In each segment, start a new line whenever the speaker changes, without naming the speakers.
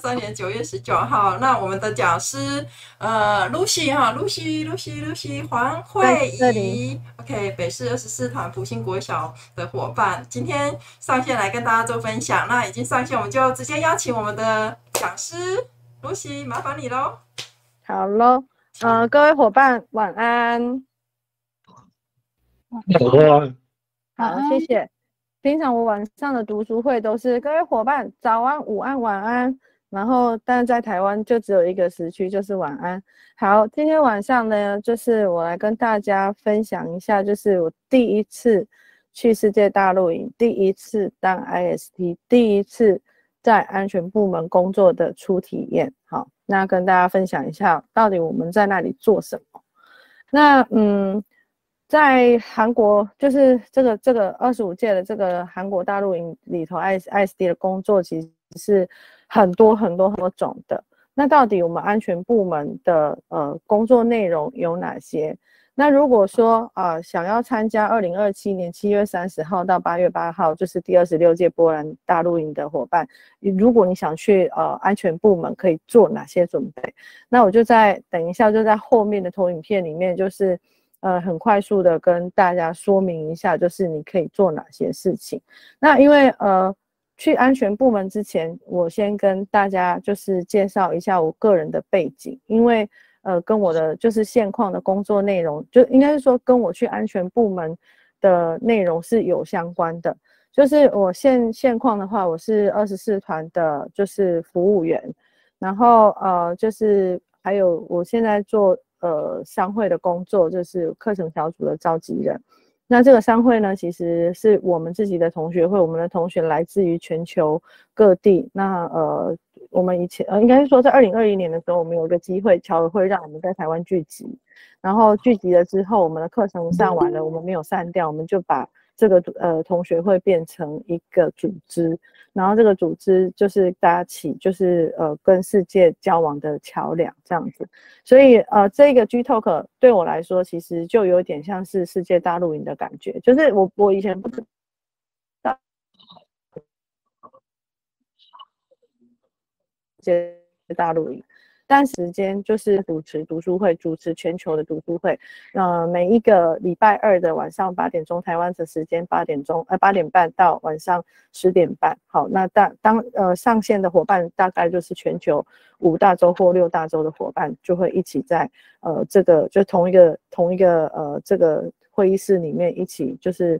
2023年9月19号。那我们的讲师Lucy 哈，Lucy 黄慧仪 ，OK， 北市24团埔心国小的伙伴，今天上线来跟大家做分享。那已经上线，我们就直接邀请我们的讲师 Lucy， 麻烦你喽。
好咯，各位伙伴晚安。好，谢谢。平常我晚上的读书会都是各位伙伴早安、午安、晚安，然后但是在台湾就只有一个时区，就是晚安。好，今天晚上呢，就是我来跟大家分享一下，就是我第一次去世界大陆营，第一次当 IST， 第一次在安全部门工作的初体验。好，那跟大家分享一下，到底我们在那里做什么。那在韩国，就是这个25届的这个韩国大陆营里头 ，ISD 的工作其实是很多种的。那到底我们安全部门的工作内容有哪些？那如果说想要参加2027年7月30号到8月8号，就是第26届波兰大陆营的伙伴，如果你想去安全部门，可以做哪些准备？那我就等一下就在后面的投影片里面，就是很快速的跟大家说明一下，就是你可以做哪些事情。那因为去安全部门之前，我先跟大家就是介绍一下我个人的背景，因为跟我的就是现况的工作内容，就应该是说跟我去安全部门的内容是有相关的。就是我现况的话，我是24团的就是服务员，然后就是还有我现在做商会的工作，就是课程小组的召集人。那这个商会呢，其实是我们自己的同学会，我们的同学来自于全球各地。那我们以前应该是说在2021年的时候，我们有一个机会，侨委会让我们在台湾聚集，然后聚集了之后，我们的课程上完了，我们没有散掉，我们就把这个同学会变成一个组织，然后这个组织就是搭起就是跟世界交往的桥梁这样子。所以这个 G-Talk 对我来说其实就有点像是世界大陆营的感觉，就是我以前不知道世界大陆营，但时间就是主持读书会，主持全球的读书会。每一个礼拜二的晚上8点钟，台湾的时间8点半到晚上10点半。好，那上线的伙伴大概就是全球5大洲或6大洲的伙伴，就会一起在这个就同一个这个会议室里面一起就是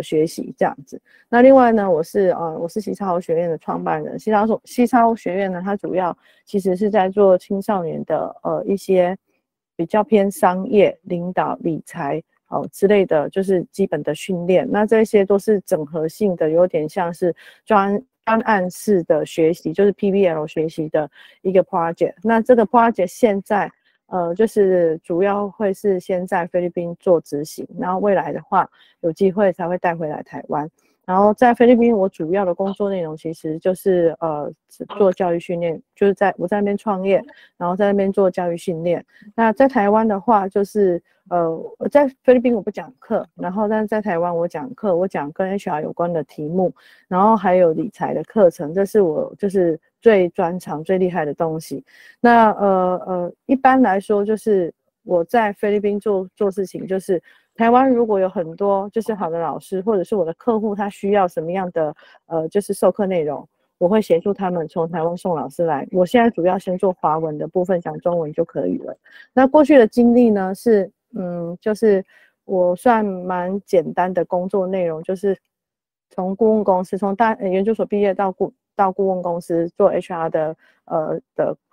学习这样子。那另外呢，我是西超学院的创办人。西超学院呢，它主要其实是在做青少年的一些比较偏商业、领导、理财之类的，就是基本的训练。那这些都是整合性的，有点像是专案式的学习，就是 PBL 学习的一个 project。那这个 project 现在就是主要会是先在菲律宾做执行，然后未来的话有机会才会带回来台湾。然后在菲律宾，我主要的工作内容其实就是做教育训练，就是我在那边创业，然后在那边做教育训练。那在台湾的话，就是我在菲律宾我不讲课，然后但是在台湾我讲课，我讲跟 HR 有关的题目，然后还有理财的课程，这是我就是最专长、最厉害的东西。那一般来说，就是我在菲律宾做事情，就是台湾如果有很多就是好的老师，或者是我的客户他需要什么样的就是授课内容，我会协助他们从台湾送老师来。我现在主要先做华文的部分，讲中文就可以了。那过去的经历呢是就是我算蛮简单的工作内容，就是从顾问公司，从研究所毕业到顾问公司做 HR 的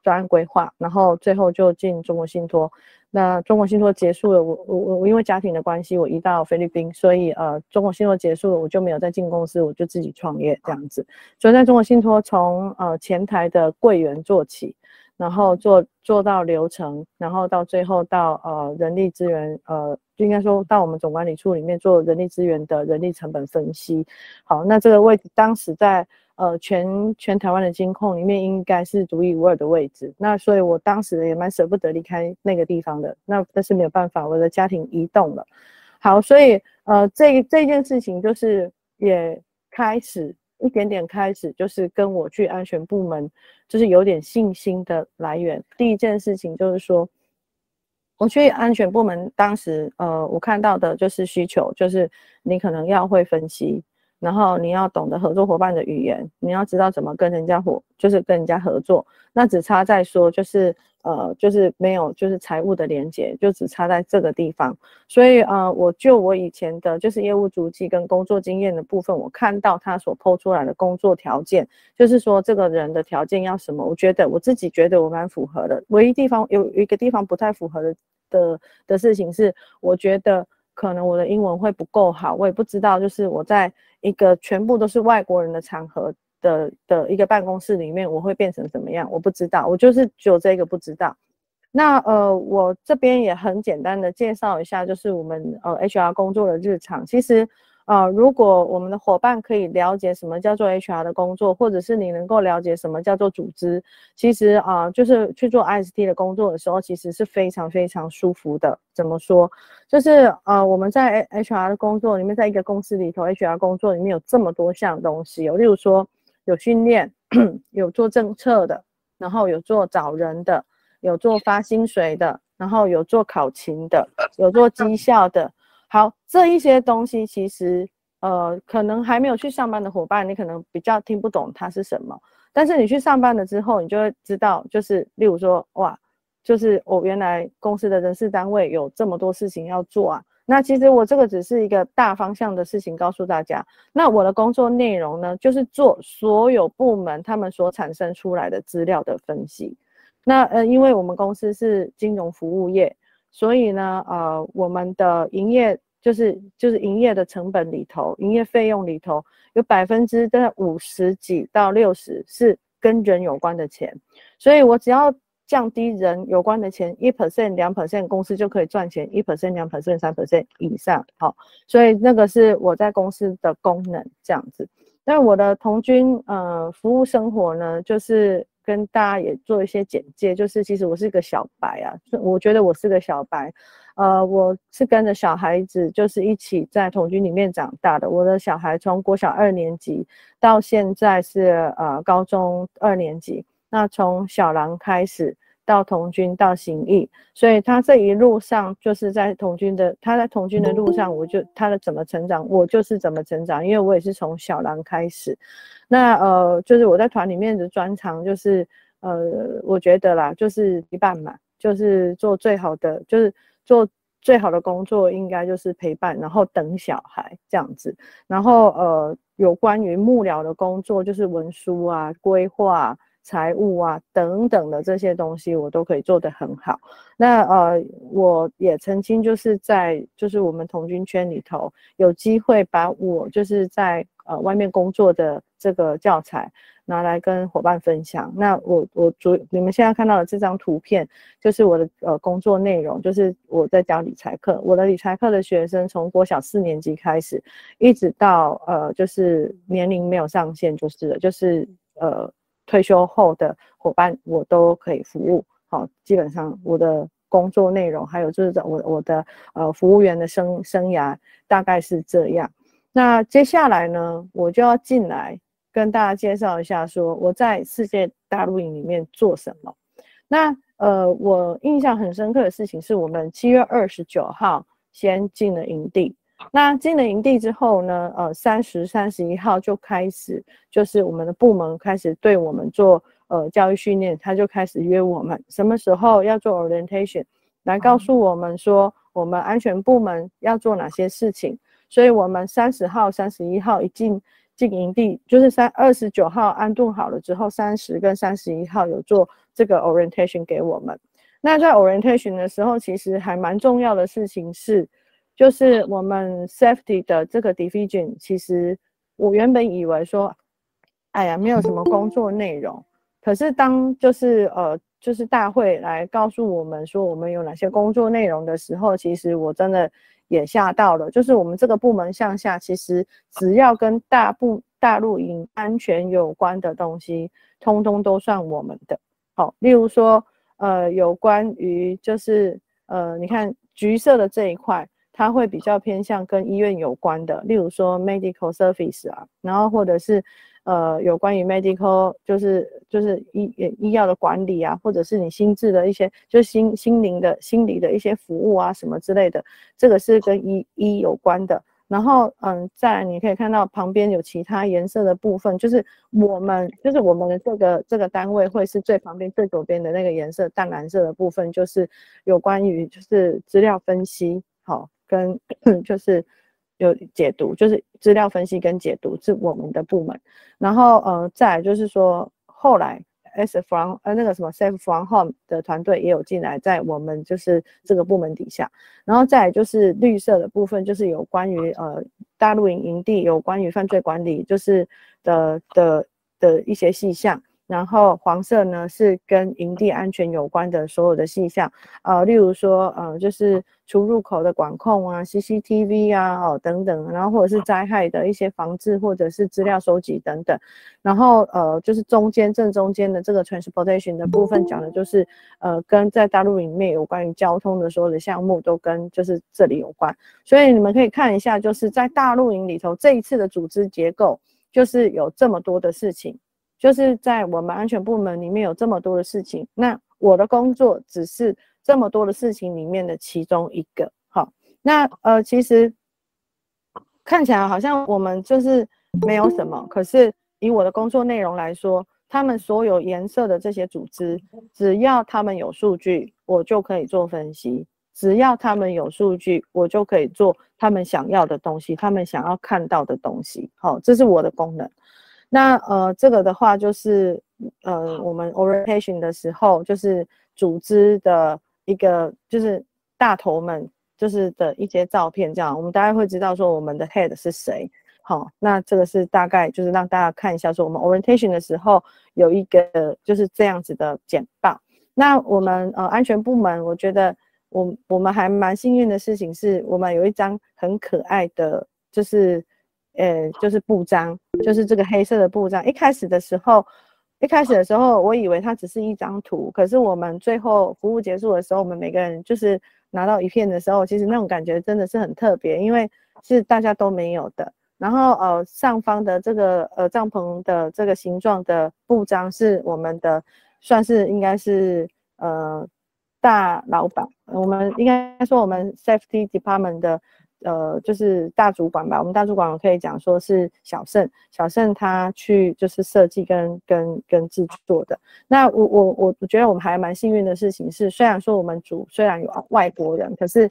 专案规划，然后最后就进中国信托。那中国信托结束了，我因为家庭的关系，我移到菲律宾，所以中国信托结束了，我就没有再进公司，我就自己创业这样子。所以在中国信托从前台的柜员做起，然后做到流程，然后到最后到人力资源应该说到我们总管理处里面做人力资源的人力成本分析。好，那这个位置当时在全台湾的金控里面应该是独一无二的位置。那所以我当时也蛮舍不得离开那个地方的，但是没有办法，我的家庭移动了。好，所以这件事情就是也开始一点点开始，就是跟我去安全部门，就是有点信心的来源。第一件事情就是说，我去安全部门，当时我看到的就是需求，就是你可能要会分析，然后你要懂得合作伙伴的语言，你要知道怎么跟人家就是跟人家合作。那只差在说，就是没有就是财务的连结，就只差在这个地方。所以我以前的就是业务足迹跟工作经验的部分，我看到他所抛出来的工作条件，就是说这个人的条件要什么，我自己觉得我蛮符合的。唯一地方有一个地方不太符合的事情是，我觉得可能我的英文会不够好，我也不知道，就是我在一个全部都是外国人的场合的一个办公室里面，我会变成怎么样？我不知道，我就是只有这个不知道。那我这边也很简单的介绍一下，就是我们HR 工作的日常。其实如果我们的伙伴可以了解什么叫做 HR 的工作，或者是你能够了解什么叫做组织，其实就是去做 IST 的工作的时候，其实是非常非常舒服的。怎么说？就是我们在 HR 的工作里面，在一个公司里头 HR 工作里面有这么多项东西，例如说有训练，有做政策的，然后有做找人的，有做发薪水的，然后有做考勤的，有做绩效的。好，这一些东西其实可能还没有去上班的伙伴，你可能比较听不懂它是什么。但是你去上班了之后，你就会知道，就是例如说，哇，就是原来公司的人事单位有这么多事情要做啊。那其实我这个只是一个大方向的事情告诉大家。那我的工作内容呢，就是做所有部门他们所产生出来的资料的分析。那因为我们公司是金融服务业，所以呢我们的营业就是营业的成本里头，营业费用里头有50%几到60%是跟人有关的钱，所以我只要降低人有关的钱 1% 2%， 公司就可以赚钱 1% 2% 3% 以上。好，所以那个是我在公司的功能这样子。那我的童军服务生活呢，就是跟大家也做一些简介，就是其实我是个小白啊，我觉得我是个小白。我是跟着小孩子就是一起在童军里面长大的。我的小孩从国小2年级到现在是高中2年级，那从小狼开始到童军到行义，所以他这一路上就是他在童军的路上，他的怎么成长，我就是怎么成长，因为我也是从小狼开始。那就是我在团里面的专长就是我觉得啦，就是一半嘛，就是做最好的，就是做最好的工作应该就是陪伴，然后等小孩这样子。然后有关于幕僚的工作，就是文书啊、规划、财务啊等等的这些东西，我都可以做得很好。那我也曾经就是在我们童军圈里头有机会把我就是在外面工作的这个教材拿来跟伙伴分享。那你们现在看到的这张图片就是我的工作内容，就是我在教理财课。我的理财课的学生从国小4年级开始，一直到就是年龄没有上限，就是退休后的伙伴我都可以服务。好，基本上我的工作内容还有就是我的服务员的生涯大概是这样。那接下来呢，我就要进来跟大家介绍一下说我在世界大陆营里面做什么。那我印象很深刻的事情是我们7月29号先进了营地。那进了营地之后呢30、31号就开始，就是我们的部门开始对我们做教育训练，他就开始约我们什么时候要做 orientation， 来告诉我们说我们安全部门要做哪些事情。所以我们30号、31号一进营地，就是29号安顿好了之后，30跟31号有做这个 orientation 给我们。那在 orientation 的时候，其实还蛮重要的事情是，就是我们 safety 的这个 division， 其实我原本以为说，哎呀，没有什么工作内容。可是当就是大会来告诉我们说我们有哪些工作内容的时候，其实我真的也吓到了。就是我们这个部门向下，其实只要跟大陆营安全有关的东西，通通都算我们的。好，例如说有关于就是你看橘色的这一块，它会比较偏向跟医院有关的，例如说 medical service 啊，然后或者是有关于 medical 就是医药的管理啊，或者是你心智的一些就是心理的一些服务啊什么之类的，这个是跟医有关的。然后再来你可以看到旁边有其他颜色的部分，就是我们的这个单位会是最旁边最左边的那个颜色淡蓝色的部分，就是有关于就是资料分析，好，跟就是有解读，就是资料分析跟解读是我们的部门。然后再来就是说后来那个什么 Safe from Home 的团队也有进来，在我们就是这个部门底下。然后再来就是绿色的部分，就是有关于大陆营地有关于犯罪管理就是的一些细项。然后黄色呢是跟营地安全有关的所有的细项，例如说就是出入口的管控啊 ，CCTV 啊，等等，然后或者是灾害的一些防治或者是资料收集等等。然后就是正中间的这个 transportation 的部分讲的就是跟在大陆里面有关于交通的所有的项目都跟就是这里有关。所以你们可以看一下，就是在大陆营里头这一次的组织结构就是有这么多的事情。就是在我们安全部门里面有这么多的事情，那我的工作只是这么多的事情里面的其中一个。好，那其实看起来好像我们就是没有什么，可是以我的工作内容来说，他们所有颜色的这些组织，只要他们有数据，我就可以做分析；只要他们有数据，我就可以做他们想要的东西，他们想要看到的东西。好，这是我的功能。那这个的话就是我们 orientation 的时候，就是组织的一个就是大头们就是的一些照片，这样我们大概会知道说我们的 head 是谁。好，那这个是大概就是让大家看一下说我们 orientation 的时候有一个就是这样子的简报。那我们安全部门，我觉得我们还蛮幸运的事情是我们有一张很可爱的就是布章，就是这个黑色的布章。一开始的时候我以为它只是一张图，可是我们最后服务结束的时候，我们每个人就是拿到一片的时候，其实那种感觉真的是很特别，因为是大家都没有的。然后上方的这个帐篷的这个形状的布章是我们的，算是应该是大老板，我们应该说我们 safety department 的就是大主管吧。我们大主管我可以讲说是小盛他去就是设计跟制作的。那我觉得我们还蛮幸运的事情是，虽然说我们组虽然有外国人，可是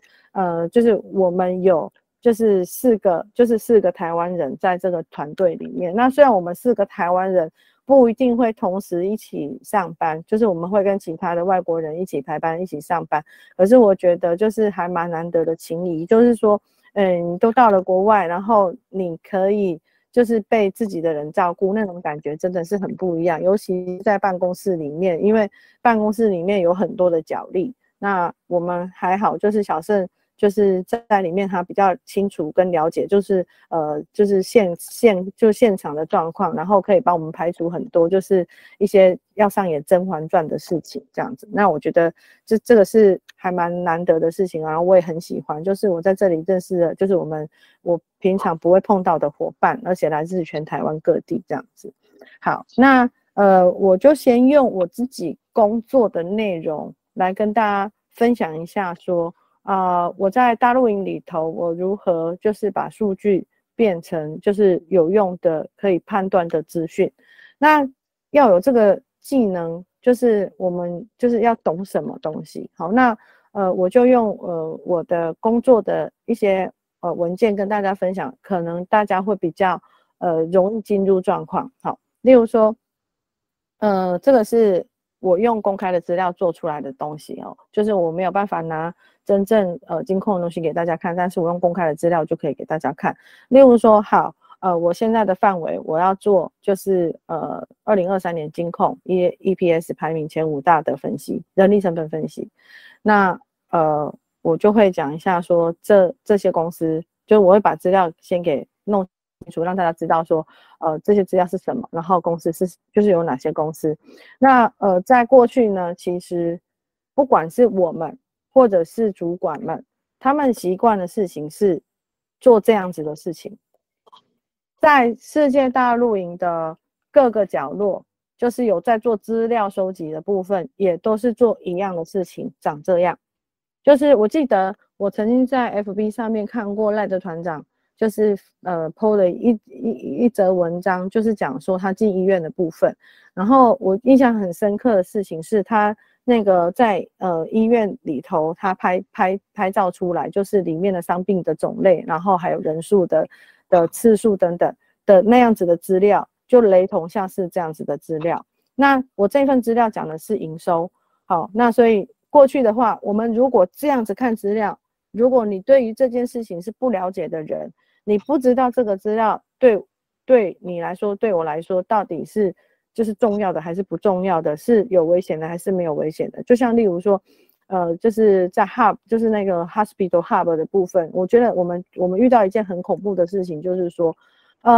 就是我们有就是四个台湾人在这个团队里面。那虽然我们4个台湾人不一定会同时一起上班，就是我们会跟其他的外国人一起排班一起上班，可是我觉得就是还蛮难得的情谊，就是说你都到了国外，然后你可以就是被自己的人照顾，那种感觉真的是很不一样。尤其在办公室里面，因为办公室里面有很多的角力，那我们还好，就是小盛就是在里面他比较清楚跟了解，就是就是现场的状况，然后可以帮我们排除很多就是一些要上演甄嬛传的事情这样子。那我觉得这个是还蛮难得的事情，然后我也很喜欢，就是我在这里认识了就是我平常不会碰到的伙伴，而且来自全台湾各地这样子。好，那我就先用我自己工作的内容来跟大家分享一下说我在大陆营里头，我如何就是把数据变成就是有用的可以判断的资讯。那要有这个技能，就是我们就是要懂什么东西。好，那我就用我的工作的一些文件跟大家分享，可能大家会比较容易进入状况。好，例如说这个是我用公开的资料做出来的东西哦，就是我没有办法拿真正金控的东西给大家看，但是我用公开的资料就可以给大家看。例如说，好，我现在的范围我要做就是2023年金控 EPS 排名前5大的分析，人力成本分析。那我就会讲一下说这些公司，就我会把资料先给弄清楚，让大家知道说这些资料是什么，然后公司就是有哪些公司。那在过去呢，其实不管是我们或者是主管们，他们习惯的事情是做这样子的事情。在世界大露营的各个角落，就是有在做资料收集的部分，也都是做一样的事情，长这样。就是我记得我曾经在 FB 上面看过赖德团长，就是po 了一则文章，就是讲说他进医院的部分。然后我印象很深刻的事情是他那个在医院里头，他拍照出来，就是里面的伤病的种类，然后还有人数的次数等等的那样子的资料，就雷同像是这样子的资料。那我这份资料讲的是营收，好，那所以过去的话，我们如果这样子看资料，如果你对于这件事情是不了解的人，你不知道这个资料对你来说，对我来说，到底是就是重要的还是不重要的，是有危险的还是没有危险的。就像例如说就是在 hub， 就是那个 hospital hub 的部分，我觉得我们遇到一件很恐怖的事情，就是说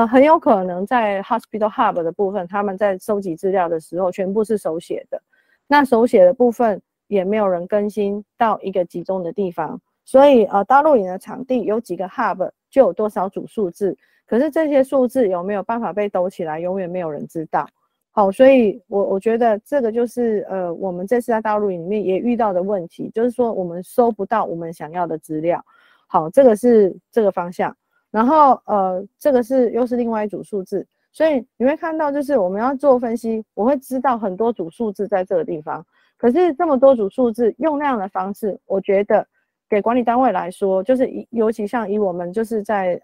很有可能在 hospital hub 的部分，他们在收集资料的时候全部是手写的，那手写的部分也没有人更新到一个集中的地方，所以大露营的场地有几个 hub 就有多少组数字，可是这些数字有没有办法被兜起来，永远没有人知道。好，所以我觉得这个就是我们这次在大露营里面也遇到的问题，就是说我们收不到我们想要的资料。好，这个是这个方向，然后这个又是另外一组数字，所以你会看到就是我们要做分析，我会知道很多组数字在这个地方，可是这么多组数字用那样的方式，我觉得给管理单位来说，就是尤其像以我们就是在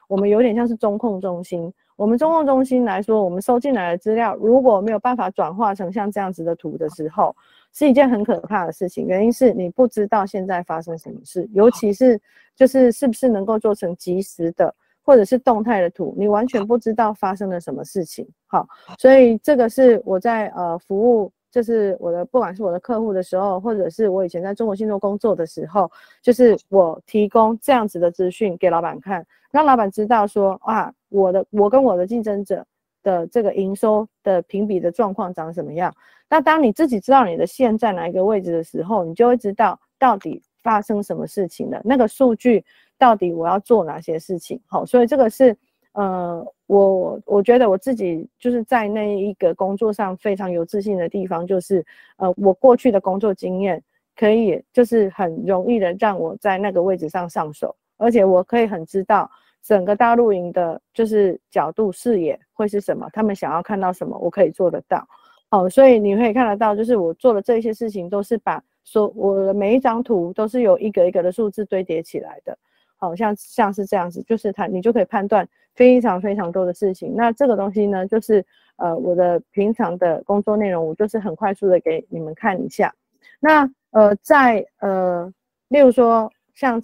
我们有点像是中控中心，我们中控中心来说，我们收进来的资料如果没有办法转化成像这样子的图的时候，是一件很可怕的事情。原因是你不知道现在发生什么事，尤其是就是是不是能够做成即时的或者是动态的图，你完全不知道发生了什么事情。好，所以这个是我在服务。就是不管是我的客户的时候，或者是我以前在中国信托工作的时候，就是我提供这样子的资讯给老板看，让老板知道说啊，我跟我的竞争者的这个营收的评比的状况长什么样。那当你自己知道你的线在哪一个位置的时候，你就会知道到底发生什么事情了，那个数据到底我要做哪些事情。好，所以这个是我觉得我自己就是在那一个工作上非常有自信的地方，就是我过去的工作经验可以就是很容易的让我在那个位置上上手，而且我可以很知道整个大露营的就是角度视野会是什么，他们想要看到什么，我可以做得到。好，所以你可以看得到，就是我做的这些事情都是把我的每一张图都是有一个一个的数字堆叠起来的。好像是这样子，就是你就可以判断非常非常多的事情。那这个东西呢，就是我的平常的工作内容，我就是很快速的给你们看一下。那例如说像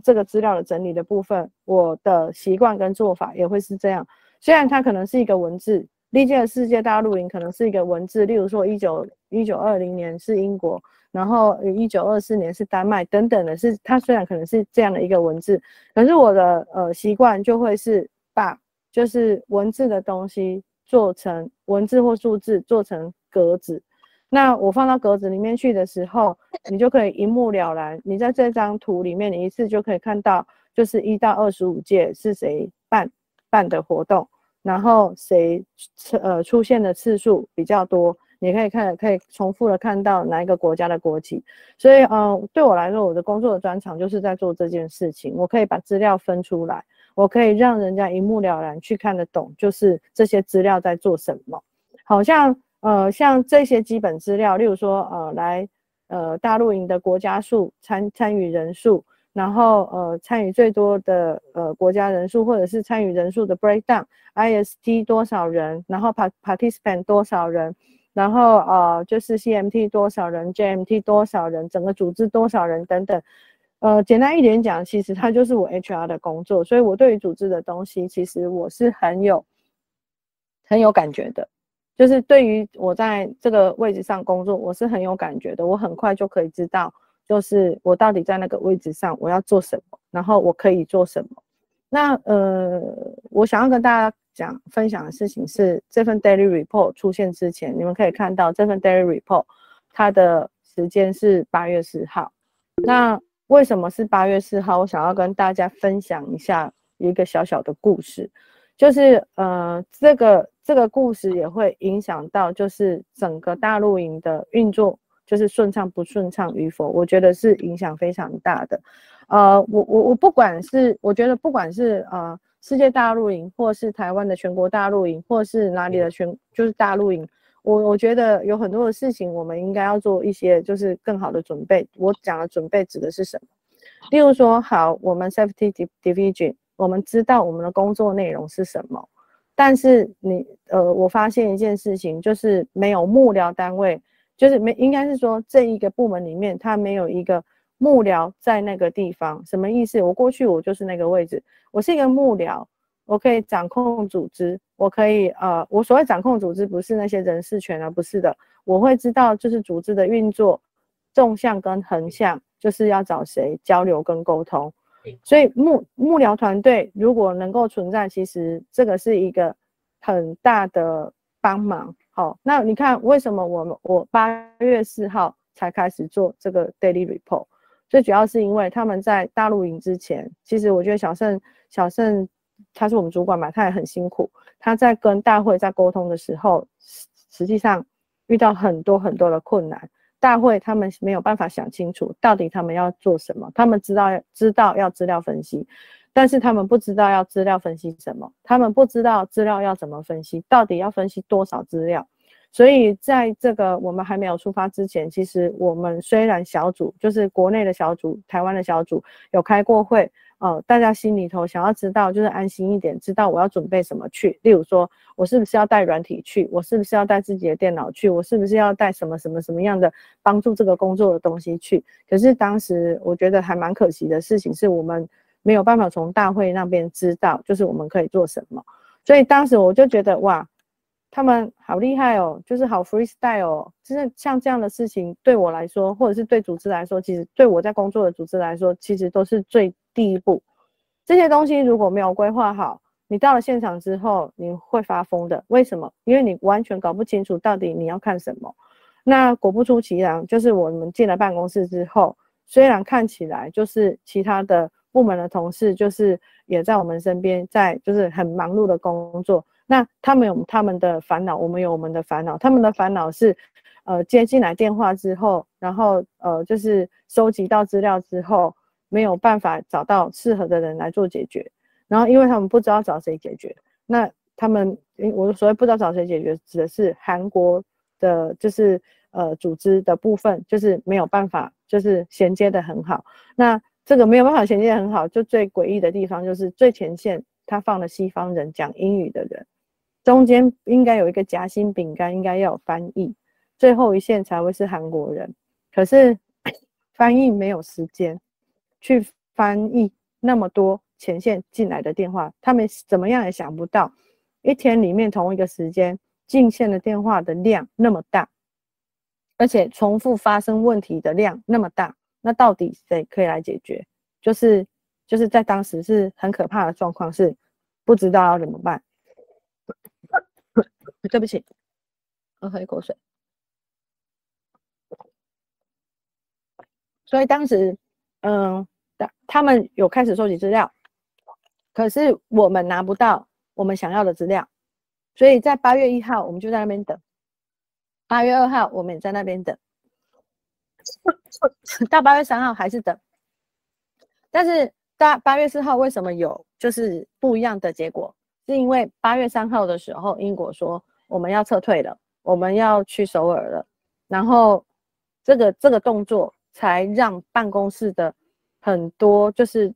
这个资料的整理的部分，我的习惯跟做法也会是这样。虽然它可能是一个文字，历届的世界大露营可能是一个文字，例如说1920年是英国。然后1924年是丹麦等等的，是它虽然可能是这样的一个文字，可是我的习惯就会是把就是文字的东西做成文字或数字做成格子。那我放到格子里面去的时候，你就可以一目了然。你在这张图里面，你一次就可以看到，就是1到25届是谁办的活动，然后谁出现的次数比较多。你可以重复的看到哪一个国家的国旗，所以对我来说，我的工作的专长就是在做这件事情。我可以把资料分出来，我可以让人家一目了然去看得懂，就是这些资料在做什么。好像像这些基本资料，例如说大露营的国家数、参与人数，然后参与最多的国家人数，或者是参与人数的 breakdown，IST 多少人，然后participant 多少人。然后就是 CMT 多少人 ，JMT 多少人，整个组织多少人等等。简单一点讲，其实它就是我 HR 的工作，所以我对于组织的东西，其实我是很有感觉的。就是对于我在这个位置上工作，我是很有感觉的，我很快就可以知道，就是我到底在那个位置上我要做什么，然后我可以做什么。那我想要跟大家分享的事情是，这份 daily report 出现之前，你们可以看到这份 daily report 它的时间是8月10号。那为什么是8月4号？我想要跟大家分享一下一个小小的故事，就是这个故事也会影响到就是整个大陆营的运作，就是顺畅不顺畅与否，我觉得是影响非常大的。我不管是我觉得不管是世界大陆营，或是台湾的全国大陆营，或是哪里的就是大陆营，我觉得有很多的事情我们应该要做一些就是更好的准备。我讲的准备指的是什么？例如说，好，我们 safety division， 我们知道我们的工作内容是什么，但是我发现一件事情，就是没有幕僚单位，就是应该是说这一个部门里面，它没有一个幕僚在那个地方。什么意思？我过去我就是那个位置，我是一个幕僚，我可以掌控组织，我可以我所谓掌控组织不是那些人事权啊，不是的，我会知道就是组织的运作，纵向跟横向，就是要找谁交流跟沟通。所以幕僚团队如果能够存在，其实这个是一个很大的帮忙。好，那你看为什么我8月4号才开始做这个 daily report？ 最主要是因为他们在大陆营之前，其实我觉得小盛他是我们主管嘛，他也很辛苦，他在跟大会在沟通的时候，实际上遇到很多很多的困难。大会他们没有办法想清楚到底他们要做什么，他们知道要资料分析，但是他们不知道要资料分析什么，他们不知道资料要怎么分析，到底要分析多少资料。所以在这个我们还没有出发之前，其实我们虽然小组就是国内的小组，台湾的小组有开过会，大家心里头想要知道就是安心一点，知道我要准备什么去。例如说我是不是要带软体去，我是不是要带自己的电脑去，我是不是要带什么样的帮助这个工作的东西去。可是当时我觉得还蛮可惜的事情是，我们没有办法从大会那边知道就是我们可以做什么。所以当时我就觉得哇，他们好厉害哦，就是好 freestyle 哦，就是像这样的事情对我来说，或者是对组织来说，其实对我在工作的组织来说，其实都是第一步。这些东西如果没有规划好，你到了现场之后你会发疯的。为什么？因为你完全搞不清楚到底你要看什么。那果不出其然，就是我们进了办公室之后，虽然看起来就是其他的部门的同事就是也在我们身边，在就是很忙碌的工作，那他们有他们的烦恼，我们有我们的烦恼。他们的烦恼是接进来电话之后，然后就是收集到资料之后没有办法找到适合的人来做解决，然后因为他们不知道找谁解决，那他们我所谓不知道找谁解决指的是韩国的就是组织的部分，就是没有办法就是衔接的很好。那这个没有办法衔接的很好，就最诡异的地方就是最前线他放了西方人讲英语的人，中间应该有一个夹心饼干，应该要有翻译，最后一线才会是韩国人。可是翻译没有时间去翻译那么多前线进来的电话，他们怎么样也想不到一天里面同一个时间进线的电话的量那么大，而且重复发生问题的量那么大，那到底谁可以来解决？就是在当时是很可怕的状况，是不知道要怎么办。对不起，我喝一口水。所以当时他们有开始收集资料，可是我们拿不到我们想要的资料，所以在8月1号我们就在那边等，8月2号我们也在那边等，到8月3号还是等。但是8月4号为什么有就是不一样的结果？是因为8月3号的时候，英国说我们要撤退了，我们要去首尔了，然后这个动作才让办公室的很多就是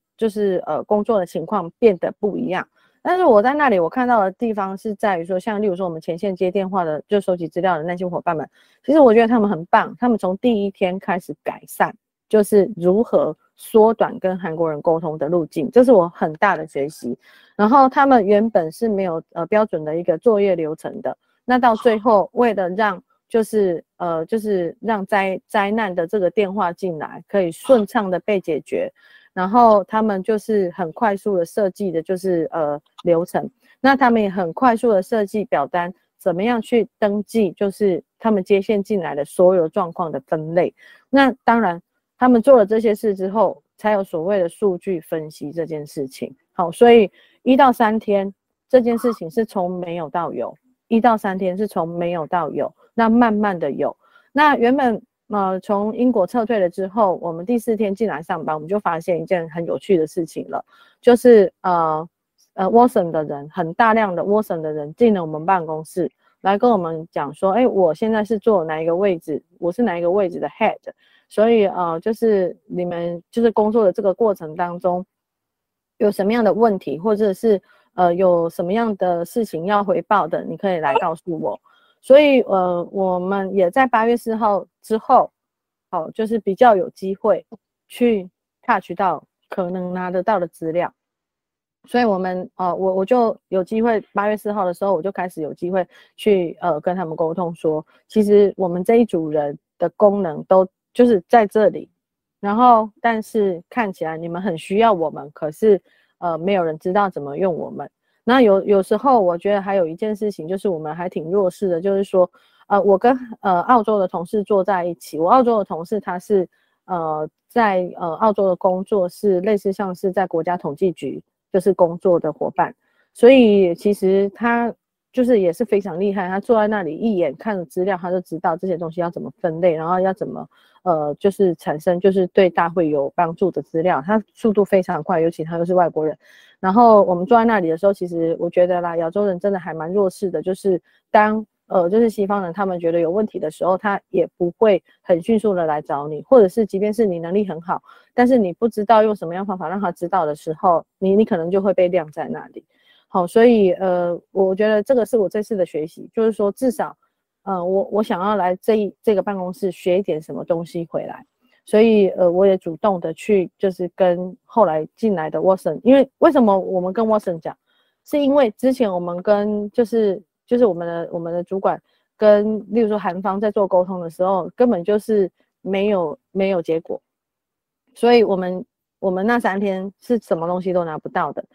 工作的情况变得不一样。但是我在那里我看到的地方是在于说，像例如说我们前线接电话的就收集资料的那些伙伴们，其实我觉得他们很棒，他们从第一天开始改善，就是如何缩短跟韩国人沟通的路径，这是我很大的学习。然后他们原本是没有标准的一个作业流程的，那到最后为了让就是让灾难的这个电话进来可以顺畅的被解决，然后他们就是很快速的设计的就是流程，那他们也很快速的设计表单，怎么样去登记就是他们接线进来的所有状况的分类。那当然他们做了这些事之后，才有所谓的数据分析这件事情。好，所以1到3天这件事情是从没有到有，1到3天是从没有到有，那慢慢的有。那原本从英国撤退了之后，我们第4天进来上班，我们就发现一件很有趣的事情了，就是Watson 的人，很大量的 Watson 的人进了我们办公室来跟我们讲说，我现在是做哪一个位置，我是哪一个位置的 head， 所以就是你们就是工作的这个过程当中有什么样的问题，或者是有什么样的事情要回报的，你可以来告诉我。所以我们也在8月4号之后，就是比较有机会去 touch 到可能拿得到的资料。所以我们我就有机会8月4号的时候，我就开始有机会去跟他们沟通说，其实我们这一组人的功能都就是在这里，然后但是看起来你们很需要我们，可是没有人知道怎么用我们。那有时候我觉得还有一件事情就是我们还挺弱势的，就是说我跟澳洲的同事坐在一起，我澳洲的同事他是在澳洲的工作是类似像是在国家统计局就是工作的伙伴，所以其实他就是也是非常厉害，他坐在那里一眼看了资料，他就知道这些东西要怎么分类，然后要怎么就是产生就是对大会有帮助的资料，他速度非常快，尤其他又是外国人。然后我们坐在那里的时候，其实我觉得啦，亚洲人真的还蛮弱势的，就是当就是西方人他们觉得有问题的时候，他也不会很迅速的来找你，或者是即便是你能力很好，但是你不知道用什么样方法让他知道的时候，你可能就会被晾在那里。好，所以我觉得这个是我这次的学习，就是说至少我想要来这个办公室学一点什么东西回来，所以我也主动的去就是跟后来进来的 Watson， 因为为什么我们跟 Watson 讲，是因为之前我们跟就是我们的主管跟例如说韩方在做沟通的时候，根本就是没有结果，所以我们那3天是什么东西都拿不到的。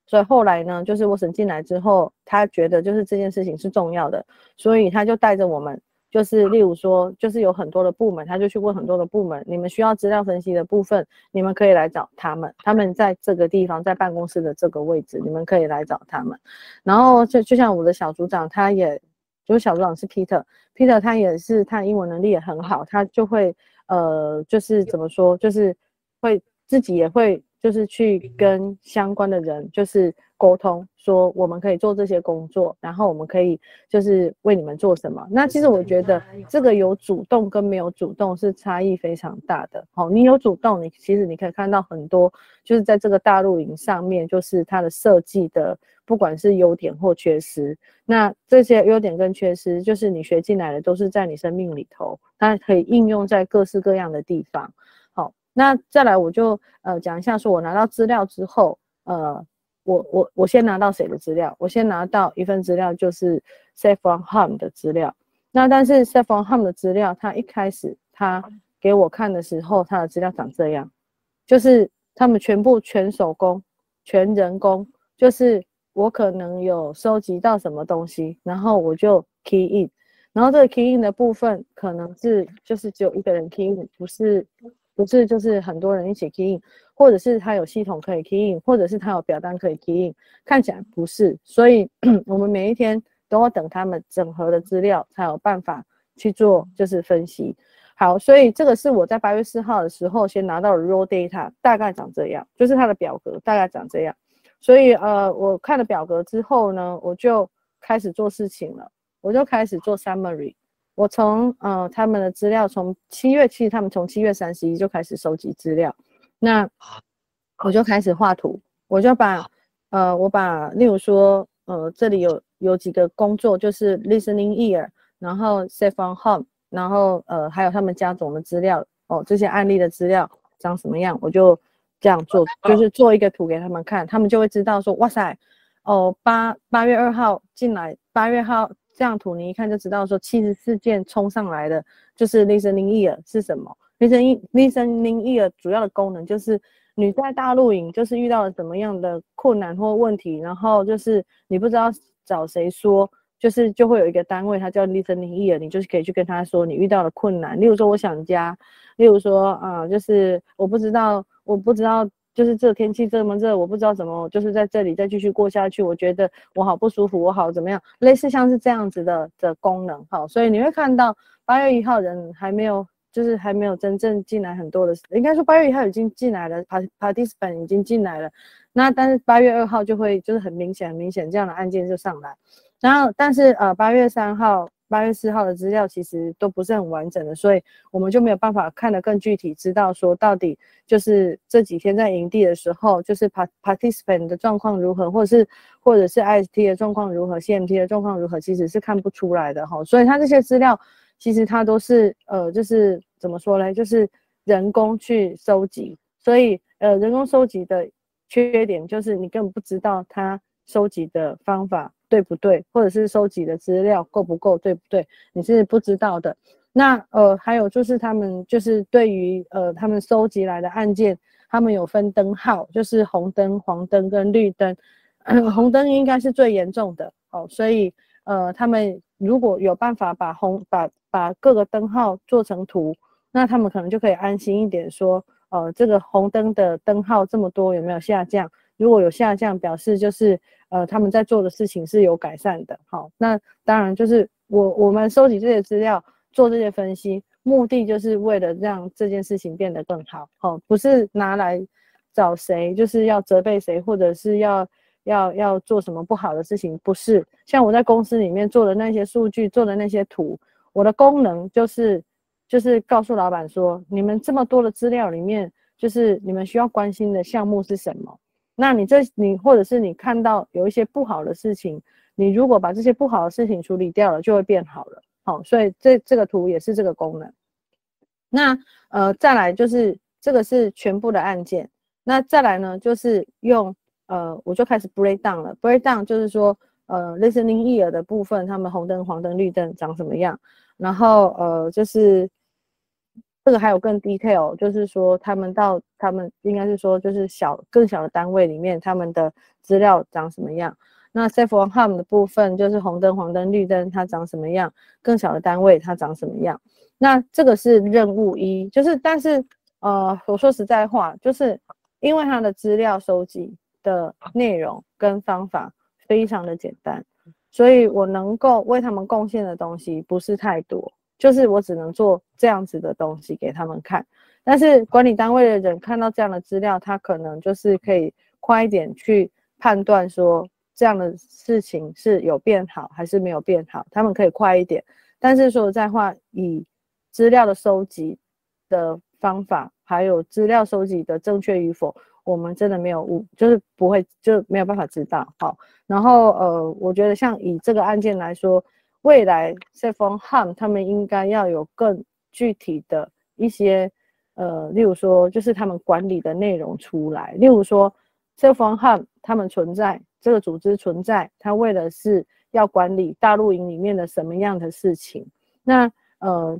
所以后来呢，就是Watson进来之后，他觉得就是这件事情是重要的，所以他就带着我们，就是例如说，就是有很多的部门，他就去问很多的部门，你们需要资料分析的部分，你们可以来找他们，他们在这个地方，在办公室的这个位置，你们可以来找他们。然后就像我的小组长，他也就是小组长是 Peter 他也是他英文能力也很好，他就会就是怎么说，就是会自己也会就是去跟相关的人就是沟通，说我们可以做这些工作，然后我们可以就是为你们做什么。那其实我觉得这个有主动跟没有主动是差异非常大的。好，你有主动，其实你可以看到很多就是在这个大陆营上面，就是它的设计的不管是优点或缺失，那这些优点跟缺失就是你学进来的都是在你生命里头，它可以应用在各式各样的地方。好，那再来我就讲一下，说我拿到资料之后，我先拿到谁的资料？我先拿到一份资料，就是 Safe from Harm 的资料。那但是 Safe from Harm 的资料，他一开始他给我看的时候，他的资料长这样，就是他们全手工、全人工，就是我可能有收集到什么东西，然后我就 key in， 然后这个 key in 的部分可能是就是只有一个人 key in， 不是就是很多人一起 key in， 或者是他有系统可以 key in， 或者是他有表单可以 key in， 看起来不是，所以我们每一天都要等他们整合的资料才有办法去做就是分析。好，所以这个是我在8月4号的时候先拿到的 raw data， 大概长这样，就是它的表格大概长这样。所以我看了表格之后呢，我就开始做事情了，我就开始做 summary。我从他们的资料从7月，其实他们从7月31就开始收集资料，那我就开始画图，我就把我把例如说这里有几个工作，就是 listening ear， 然后 safe from harm， 然后还有他们家总的资料这些案例的资料长什么样，我就这样做，就是做一个图给他们看，他们就会知道说哇塞8月2号进来，8月号这样图你一看就知道说74件冲上来的就是 listening ear 是什么。 listening ear 主要的功能就是你在大陆营就是遇到了什么样的困难或问题，然后就是你不知道找谁说，就会有一个单位它叫 listening ear， 你就是可以去跟他说你遇到了困难，例如说我想家，例如说就是我不知道我不知道，就是这天气这么热，我不知道怎么就是在这里再继续过下去，我觉得我好不舒服，我好怎么样，类似像是这样子的功能。好，所以你会看到8月1号人还没有。就是还没有真正进来很多的，应该说8月1号已经进来了 ，participant 已经进来了。那但是8月2号就会就是很明显这样的案件就上来。然后但是8月3号、8月4号的资料其实都不是很完整的，所以我们就没有办法看得更具体，知道说到底就是这几天在营地的时候，就是 participant 的状况如何，或者是 IST 的状况如何 ，CMT 的状况如何，其实是看不出来的哈。所以它这些资料。其实它都是就是怎么说呢？就是人工去收集，所以人工收集的缺点就是你根本不知道它收集的方法对不对，或者是收集的资料够不够，对不对？你是不知道的。那还有就是他们就是对于他们收集来的案件，他们有分灯号，就是红灯、黄灯跟绿灯。红灯应该是最严重的哦，所以他们如果有办法把各个灯号做成图，那他们可能就可以安心一点说，这个红灯的灯号这么多有没有下降？如果有下降，表示就是他们在做的事情是有改善的。好，那当然就是我们收集这些资料，做这些分析，目的就是为了让这件事情变得更好。好，不是拿来找谁，就是要责备谁，或者是要做什么不好的事情，不是。像我在公司里面做的那些数据，做的那些图。我的功能就是告诉老板说，你们这么多的资料里面，就是你们需要关心的项目是什么？那你或者是你看到有一些不好的事情，你如果把这些不好的事情处理掉了，就会变好了。好，所以这个图也是这个功能。那再来就是这个是全部的案件。那再来呢，就是用我就开始 break down 了。break down 就是说listening ear 的部分，他们红灯、黄灯、绿灯长什么样。然后就是这个还有更 detail， 就是说他们应该是说就是更小的单位里面，他们的资料长什么样。那 safe on harm 的部分就是红灯、黄灯、绿灯它长什么样，更小的单位它长什么样。那这个是任务1，就是但是我说实在话，就是因为它的资料收集的内容跟方法非常的简单。所以我能够为他们贡献的东西不是太多，就是我只能做这样子的东西给他们看。但是管理单位的人看到这样的资料，他可能就是可以快一点去判断说这样的事情是有变好还是没有变好，他们可以快一点。但是说实在话，以资料的收集的方法，还有资料收集的正确与否，我们真的没有就是不会就没有办法知道。好，然后我觉得像以这个案件来说，未来 safe on harm 他们应该要有更具体的一些例如说就是他们管理的内容出来，例如说 safe on harm 他们存在这个组织存在，他为了是要管理大陆营里面的什么样的事情，那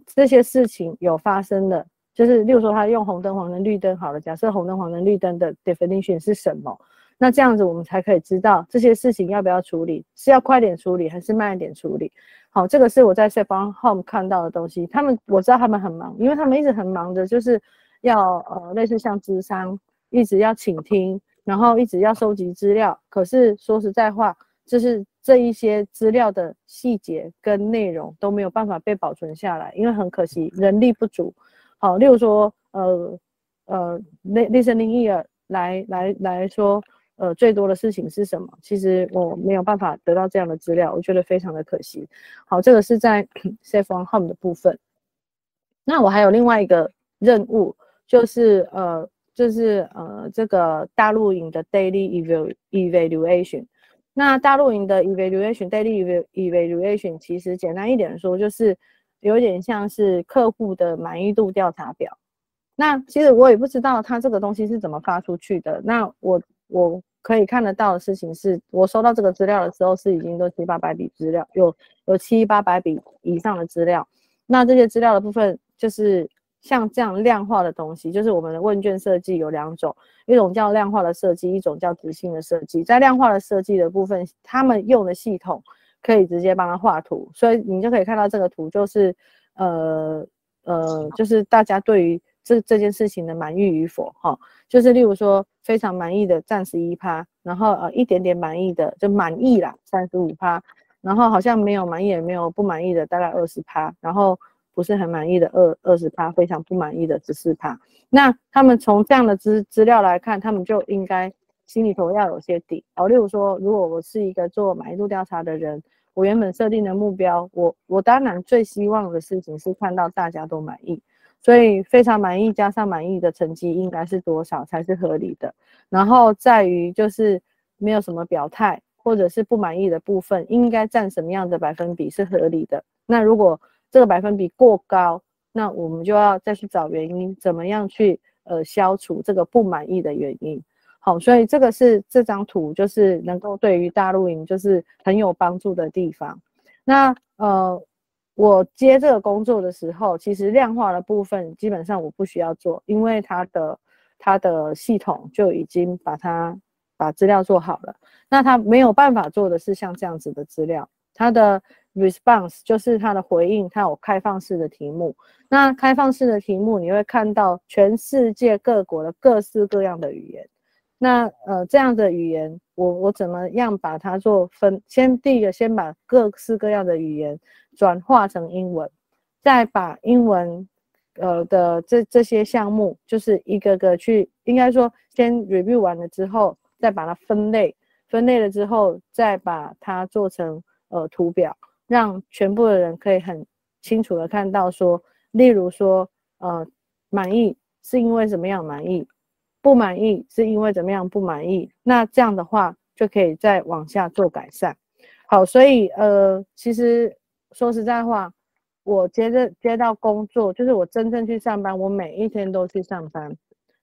这些事情有发生的。就是例如说他用红灯、黄灯、绿灯好了，假设红灯、黄灯、绿灯的 definition 是什么，那这样子我们才可以知道这些事情要不要处理，是要快点处理还是慢一点处理。好，这个是我在 safe on home 看到的东西。我知道他们很忙，因为他们一直很忙的，就是要类似像諮商，一直要倾听，然后一直要收集资料。可是说实在话，就是这一些资料的细节跟内容都没有办法被保存下来，因为很可惜人力不足。好，例如说listening ear 来说，最多的事情是什么？其实我没有办法得到这样的资料，我觉得非常的可惜。好，这个是在 safe on home 的部分。那我还有另外一个任务，就是这个大陆营的 daily evaluation。那大陆营的 daily evaluation 其实简单一点说，就是有点像是客户的满意度调查表。那其实我也不知道他这个东西是怎么发出去的。那我可以看得到的事情是，我收到这个资料的时候是已经都700-800笔资料，有700-800笔以上的资料。那这些资料的部分就是像这样量化的东西，就是我们的问卷设计有2种，一种叫量化的设计，一种叫质性的设计。在量化的设计的部分，他们用的系统可以直接帮他画图，所以你就可以看到这个图就是就是大家对于这件事情的满意与否哈，就是例如说非常满意的占11%，然后一点点满意的就满意啦35%，然后好像没有满意也没有不满意的大概20%，然后不是很满意的20%，非常不满意的14%。那他们从这样的资料来看，他们就应该心里头要有些底例如说，如果我是一个做满意度调查的人，我原本设定的目标，我当然最希望的事情是看到大家都满意，所以非常满意加上满意的成绩应该是多少才是合理的。然后在于就是没有什么表态或者是不满意的部分，应该占什么样的百分比是合理的。那如果这个百分比过高，那我们就要再去找原因，怎么样去消除这个不满意的原因。好，所以这个是这张图就是能够对于大陆营就是很有帮助的地方。那我接这个工作的时候，其实量化的部分基本上我不需要做，因为它的系统就已经把资料做好了。那它没有办法做的是像这样子的资料，它的 response 就是它的回应，它有开放式的题目。那开放式的题目你会看到全世界各国的各式各样的语言。那这样的语言我怎么样把它做第一个先把各式各样的语言转化成英文，再把英文的这些项目就是一个个去，应该说先 review 完了之后再把它分类了之后再把它做成图表，让全部的人可以很清楚的看到说，例如说满意是因为怎么样满意，不满意是因为怎么样不满意，那这样的话就可以再往下做改善。好，所以其实说实在话，我接到工作，就是我真正去上班，我每一天都去上班。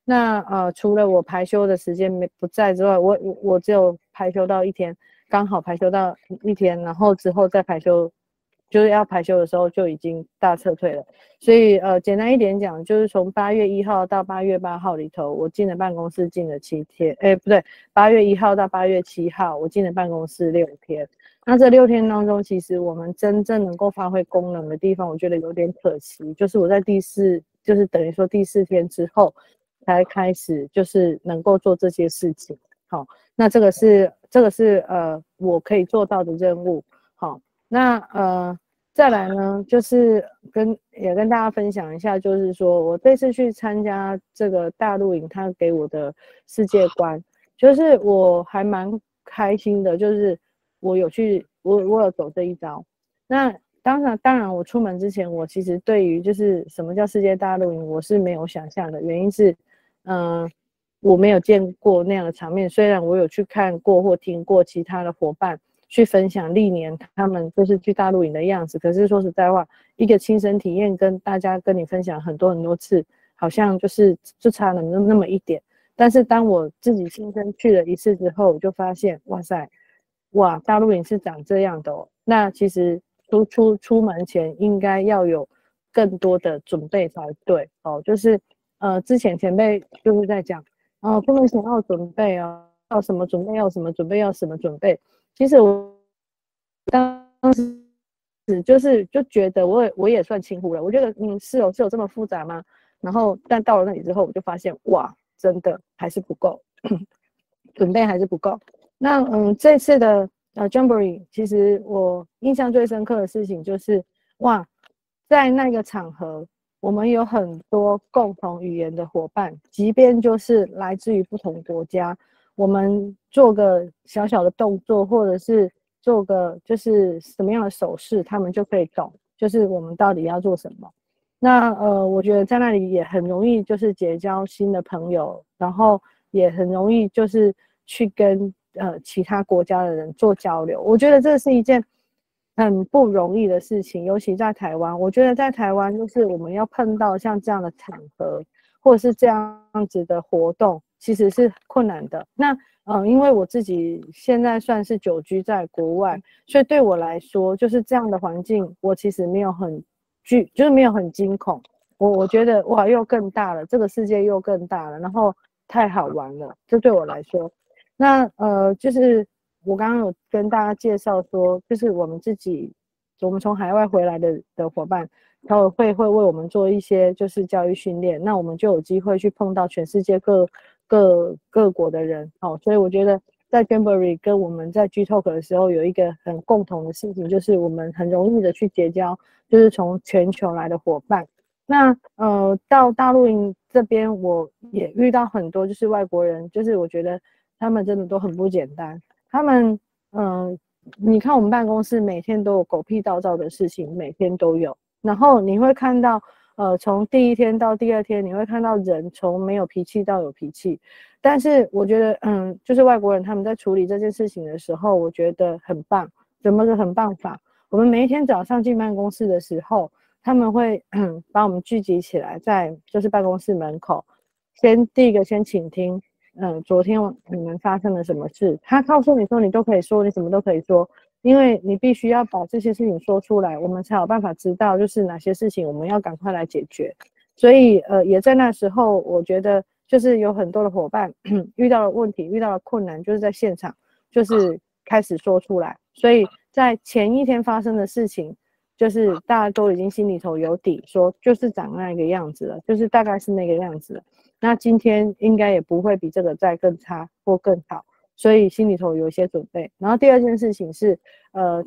那除了我排休的时间不在之外，我只有排休到1天，刚好排休到1天，然后之后再排休，就是要排休的时候就已经大撤退了。所以简单一点讲，就是从8月1号到8月8号里头，我进了办公室进了7天，不对，8月1号到8月7号，我进了办公室6天。那这6天当中，其实我们真正能够发挥功能的地方，我觉得有点可惜，就是我在就是等于说第4天之后才开始，就是能够做这些事情。好，那这个是我可以做到的任务。好，那再来呢，就是也跟大家分享一下，就是说我这次去参加这个大陆营，他给我的世界观，就是我还蛮开心的，就是我有走这一招。那当然，我出门之前，我其实对于就是什么叫世界大陆营，我是没有想象的，原因是，我没有见过那样的场面，虽然我有去看过或听过其他的伙伴去分享历年他们就是去大陆营的样子，可是说实在话，一个亲身体验跟大家跟你分享很多次，好像就差了那么一点。但是当我自己亲身去了1次之后，我就发现，哇，大陆营是长这样的哦。那其实出门前应该要有更多的准备才对哦。就是之前前辈就是在讲不能想要准备哦，要什么准备，要什么准备，要什么准备。其实我当时就觉得我也算轻忽了，我觉得是有这么复杂吗？然后但到了那里之后，我就发现哇，真的还是不够，准备还是不够。那这次的Jamboree， 其实我印象最深刻的事情就是哇，在那个场合，我们有很多共同语言的伙伴，即便就是来自于不同国家，我们做个小小的动作，或者是做个就是什么样的手势，他们就可以懂，就是我们到底要做什么。那我觉得在那里也很容易就是结交新的朋友，然后也很容易就是去跟其他国家的人做交流。我觉得这是一件很不容易的事情，尤其在台湾。我觉得在台湾就是我们要碰到像这样的场合，或者是这样子的活动，其实是困难的。那因为我自己现在算是久居在国外，所以对我来说，就是这样的环境，我其实没有就是没有很惊恐。我觉得哇，又更大了，这个世界又更大了，然后太好玩了，这对我来说。那就是我刚刚有跟大家介绍说，就是我们自己我们从海外回来的伙伴，他会为我们做一些就是教育训练，那我们就有机会去碰到全世界各国的人，所以我觉得在 Jamboree 跟我们在 G-Talk 的时候有一个很共同的事情，就是我们很容易的去结交，就是从全球来的伙伴。那到大陆营这边，我也遇到很多就是外国人，就是我觉得他们真的都很不简单。他们你看我们办公室每天都有狗屁倒灶的事情，每天都有。然后你会看到从第一天到第二天，你会看到人从没有脾气到有脾气。但是我觉得就是外国人他们在处理这件事情的时候，我觉得很棒。怎么个很棒法？我们每一天早上进办公室的时候，他们会把我们聚集起来，在就是办公室门口，第一个先倾听，昨天你们发生了什么事？他告诉你说你都可以说，你什么都可以说，因为你必须要把这些事情说出来，我们才有办法知道就是哪些事情我们要赶快来解决。所以也在那时候，我觉得就是有很多的伙伴遇到了问题，遇到了困难，就是在现场就是开始说出来。所以在前一天发生的事情，就是大家都已经心里头有底，说就是长那个样子了，就是大概是那个样子了。那今天应该也不会比这个再更差或更好，所以心里头有一些准备。然后第二件事情是，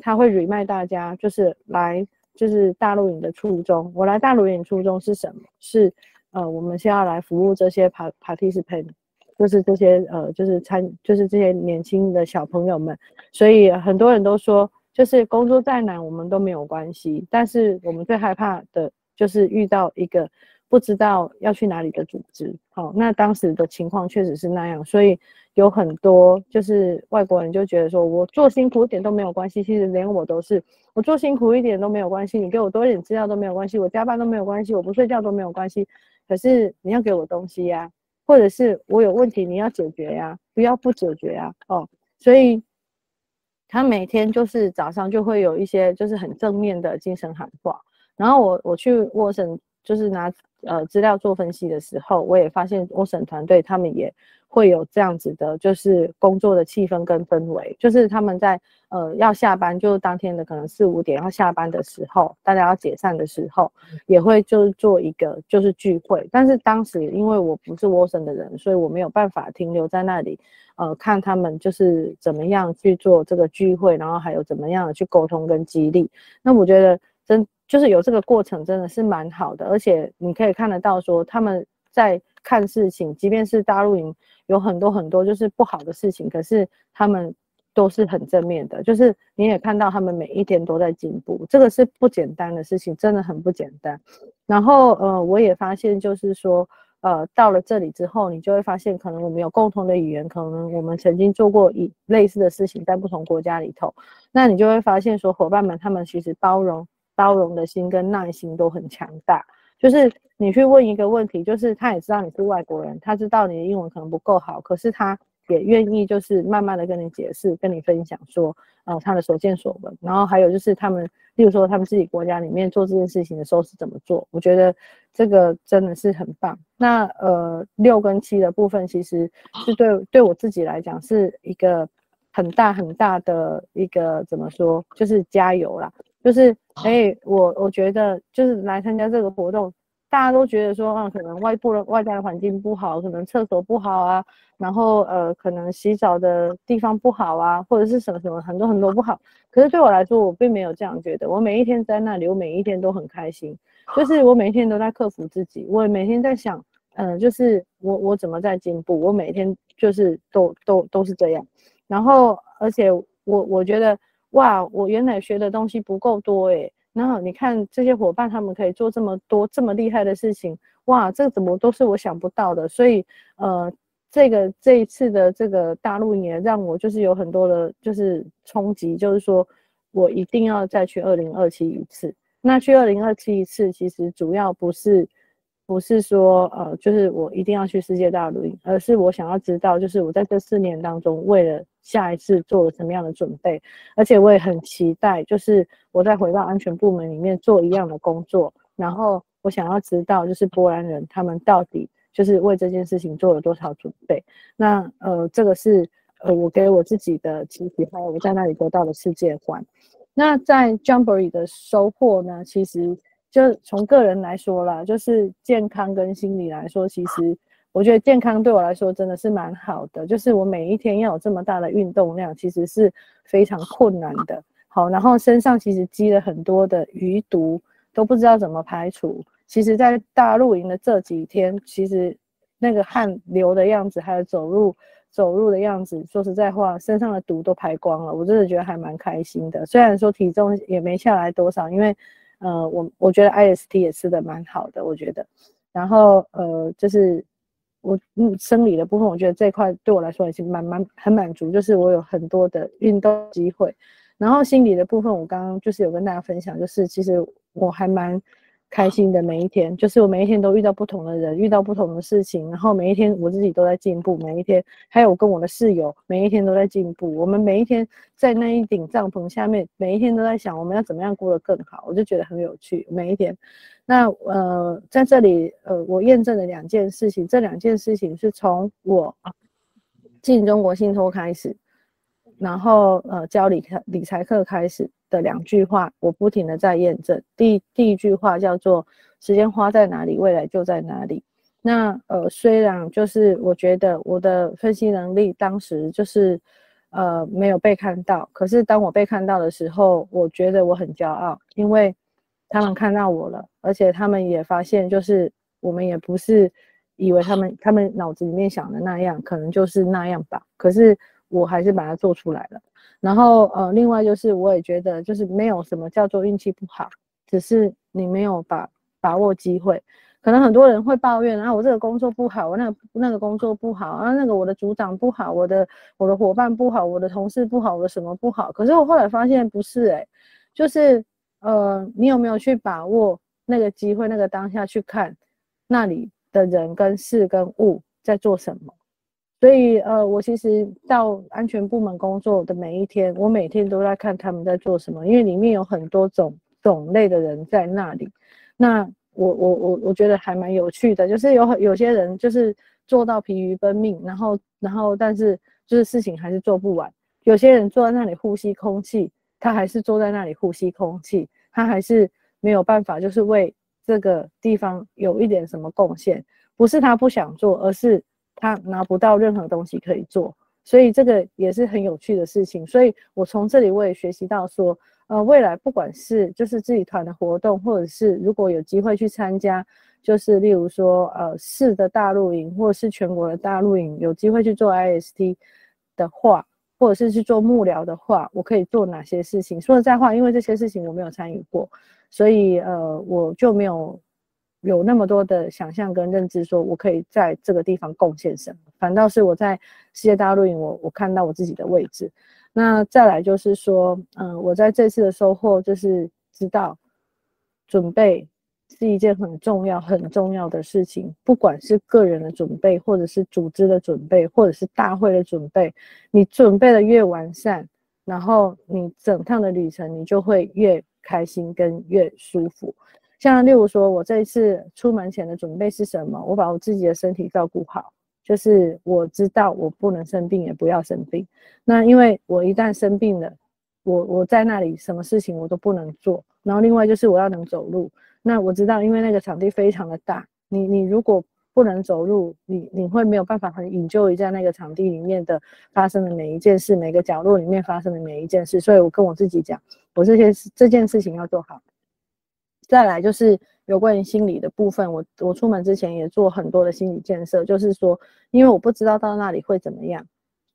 他会 remind 大家，就是来就是大陆营的初衷。我来大陆营初衷是什么？是我们是要来服务这些 participant， 就是这些就是这些年轻的小朋友们。所以很多人都说，就是工作再难我们都没有关系，但是我们最害怕的就是遇到一个不知道要去哪里的组织。那当时的情况确实是那样，所以有很多就是外国人就觉得说，我做辛苦一点都没有关系，其实连我都是，我做辛苦一点都没有关系，你给我多一点资料都没有关系，我加班都没有关系，我不睡觉都没有关系，可是你要给我东西呀，或者是我有问题你要解决呀，不要不解决呀。所以他每天就是早上就会有一些就是很正面的精神喊话。然后我去沃省就是拿资料做分析的时候，我也发现沃省团队他们也会有这样子的就是工作的气氛跟氛围，就是他们在要下班，就当天的可能4、5点要下班的时候，大家要解散的时候，也会就是做一个就是聚会。但是当时因为我不是沃省的人，所以我没有办法停留在那里看他们就是怎么样去做这个聚会，然后还有怎么样的去沟通跟激励。那我觉得就是有这个过程真的是蛮好的，而且你可以看得到说他们在看事情，即便是大陆营有很多就是不好的事情，可是他们都是很正面的，就是你也看到他们每一天都在进步，这个是不简单的事情，真的很不简单。然后我也发现就是说到了这里之后，你就会发现可能我们有共同的语言，可能我们曾经做过类似的事情在不同国家里头，那你就会发现说伙伴们他们其实包容的心跟耐心都很强大。就是你去问一个问题，就是他也知道你是外国人，他知道你的英文可能不够好，可是他也愿意就是慢慢的跟你解释，跟你分享说他的所见所闻。然后还有就是他们例如说他们自己国家里面做这件事情的时候是怎么做，我觉得这个真的是很棒。那6跟7的部分其实是对我自己来讲是一个很大的一个怎么说，就是加油啦。就是我觉得就是来参加这个活动，大家都觉得说可能外在的环境不好，可能厕所不好啊，然后可能洗澡的地方不好啊，或者是什么很多不好。可是对我来说，我并没有这样觉得。我每一天在那里，我每一天都很开心，就是我每一天都在克服自己，我每天在想就是我怎么在进步，我每天就是都是这样。然后而且我觉得哇，我原来学的东西不够多然后你看这些伙伴他们可以做这么多这么厉害的事情，哇，这怎么都是我想不到的。所以这一次的这个大陆也让我就是有很多的就是冲击，就是说我一定要再去2027一次。那去2027一次其实主要不是说就是我一定要去世界大陆营，而是我想要知道就是我在这4年当中为了下一次做了什么样的准备。而且我也很期待就是我再回到安全部门里面做一样的工作，然后我想要知道就是波兰人他们到底就是为这件事情做了多少准备。那这个是我给我自己的期许，还有我在那里得到的世界观。那在 Jamboree 的收获呢，其实就从个人来说啦，就是健康跟心理来说，其实我觉得健康对我来说真的是蛮好的，就是我每一天要有这么大的运动量，其实是非常困难的。好，然后身上其实积了很多的余毒，都不知道怎么排除。其实在大露营的这几天，其实那个汗流的样子，还有走路的样子，说实在话，身上的毒都排光了，我真的觉得还蛮开心的。虽然说体重也没下来多少，因为我觉得 IST 也吃的蛮好的，我觉得。然后就是我生理的部分，我觉得这一块对我来说也是很满足，就是我有很多的运动机会。然后心理的部分，我刚刚就是有跟大家分享，就是其实我还蛮开心的，每一天，就是我每一天都遇到不同的人，遇到不同的事情，然后每一天我自己都在进步，每一天还有我跟我的室友每一天都在进步，我们每一天在那一顶帐篷下面，每一天都在想我们要怎么样过得更好，我就觉得很有趣，每一天。那在这里我验证了2件事情，这2件事情是从我进中国信托开始，然后教理财课开始的2句话，我不停的在验证。第一句话叫做时间花在哪里，未来就在哪里。那虽然就是我觉得我的分析能力当时就是没有被看到，可是当我被看到的时候，我觉得我很骄傲，因为他们看到我了，而且他们也发现就是我们也不是以为他们脑子里面想的那样，可能就是那样吧，可是我还是把它做出来了。然后另外就是我也觉得就是没有什么叫做运气不好，只是你没有把握机会。可能很多人会抱怨啊，我这个工作不好，我那个工作不好啊，那个我的组长不好，我的伙伴不好，我的同事不好，我的什么不好。可是我后来发现不是就是你有没有去把握那个机会，那个当下去看那里的人跟事跟物在做什么。所以我其实到安全部门工作的每一天，我每天都在看他们在做什么，因为里面有很多种类的人在那里。那我觉得还蛮有趣的，就是有些人就是做到疲于奔命，然后但是就是事情还是做不完。有些人坐在那里呼吸空气，他还是坐在那里呼吸空气，他还是没有办法就是为这个地方有一点什么贡献，不是他不想做，而是他拿不到任何东西可以做。所以这个也是很有趣的事情。所以我从这里我也学习到说未来不管是就是自己团的活动，或者是如果有机会去参加，就是例如说市的大露营，或者是全国的大露营，有机会去做 IST 的话，或者是去做幕僚的话，我可以做哪些事情？说实在话，因为这些事情我没有参与过，所以我就没有那么多的想象跟认知，说我可以在这个地方贡献什么。反倒是我在世界大露营，我看到我自己的位置。那再来就是说，我在这次的收获就是知道准备是一件很重要的事情，不管是个人的准备，或者是组织的准备，或者是大会的准备，你准备的越完善，然后你整趟的旅程你就会越开心跟越舒服。像例如说我这一次出门前的准备是什么？我把我自己的身体照顾好，就是我知道我不能生病，也不要生病。那因为我一旦生病了，我在那里什么事情我都不能做。然后另外就是我要能走路。那我知道，因为那个场地非常的大，你如果不能走路，你会没有办法很enjoy在那个场地里面的发生的每一件事，每个角落里面发生的每一件事。所以我跟我自己讲，我这件事情要做好。再来就是有关于心理的部分，我出门之前也做很多的心理建设，就是说，因为我不知道到那里会怎么样，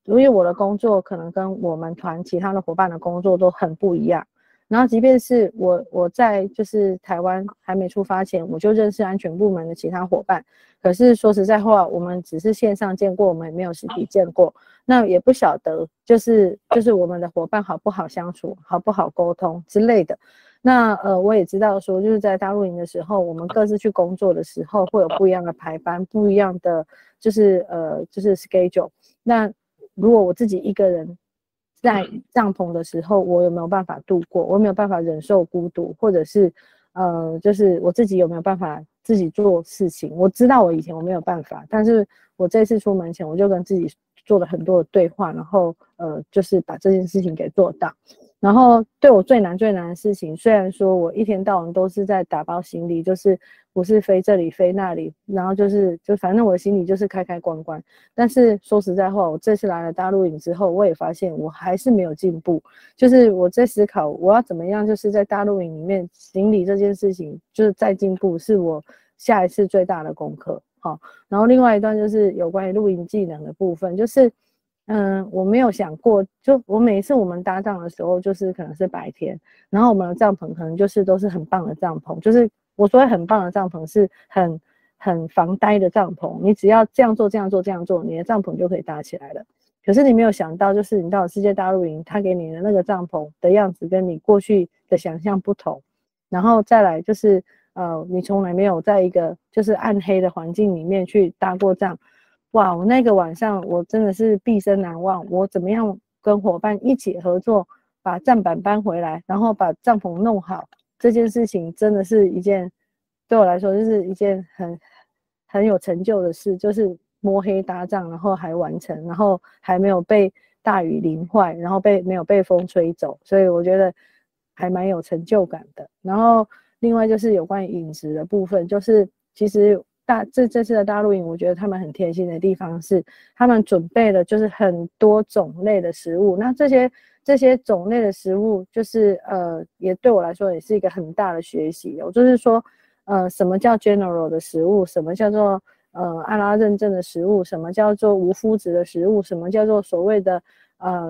因为我的工作可能跟我们团其他的伙伴的工作都很不一样。然后即便是我在就是台湾还没出发前，我就认识安全部门的其他伙伴，可是说实在话，我们只是线上见过，我们也没有实体见过，那也不晓得就是我们的伙伴好不好相处，好不好沟通之类的。那我也知道说，就是在大露营的时候，我们各自去工作的时候，会有不一样的排班，不一样的就是schedule。那如果我自己一个人在帐篷的时候，我有没有办法度过？我有没有办法忍受孤独，或者是就是我自己有没有办法自己做事情？我知道我以前我没有办法，但是我这次出门前，我就跟自己做了很多的对话，然后就是把这件事情给做到。然后对我最难的事情，虽然说我一天到晚都是在打包行李，就是不是飞这里飞那里，然后就反正我的行李就是开关，但是说实在话，我这次来了大陆营之后，我也发现我还是没有进步，就是我在思考我要怎么样，就是在大陆营里面行李这件事情就是再进步，是我下一次最大的功课。好，然后另外一段就是有关于露营技能的部分，就是我没有想过，就我每一次我们搭帐的时候，就是可能是白天，然后我们的帐篷可能就是都是很棒的帐篷，就是我所谓很棒的帐篷是很防呆的帐篷，你只要这样做，你的帐篷就可以搭起来了。可是你没有想到，就是你到了世界大露营，他给你的那个帐篷的样子跟你过去的想象不同，然后再来就是你从来没有在一个就是暗黑的环境里面去搭过帐。哇，我那个晚上我真的是毕生难忘。我怎么样跟伙伴一起合作，把帐板搬回来，然后把帐篷弄好，这件事情真的是一件对我来说就是一件很有成就的事，就是摸黑搭帐，然后还完成，然后还没有被大雨淋坏，然后没有被风吹走，所以我觉得还蛮有成就感的。然后另外就是有关于饮食的部分，就是其实这次的大露营，我觉得他们很贴心的地方是，他们准备了就是很多种类的食物。那这些种类的食物，就是也对我来说也是一个很大的学习哦。就是说，什么叫 general 的食物，什么叫做阿拉认证的食物，什么叫做无麸质的食物，什么叫做所谓的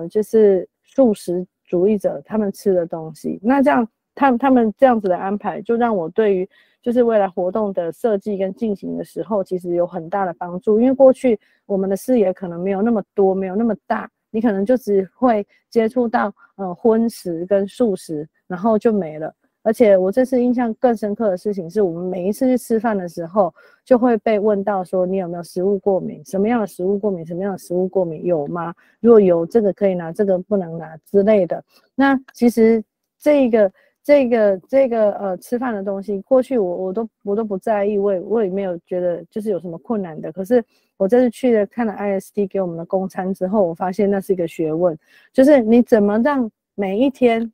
就是素食主义者他们吃的东西。那这样他们这样子的安排，就让我对于就是未来活动的设计跟进行的时候，其实有很大的帮助。因为过去我们的视野可能没有那么多，没有那么大，你可能就只会接触到荤食跟素食，然后就没了。而且我这次印象更深刻的事情是，我们每一次去吃饭的时候，就会被问到说你有没有食物过敏，什么样的食物过敏，什么样的食物过敏，有吗？如果有，这个可以拿，这个不能拿之类的。那其实这个吃饭的东西，过去我都不在意，我也没有觉得就是有什么困难的。可是我这次去了看了 IST 给我们的供餐之后，我发现那是一个学问，就是你怎么让每一天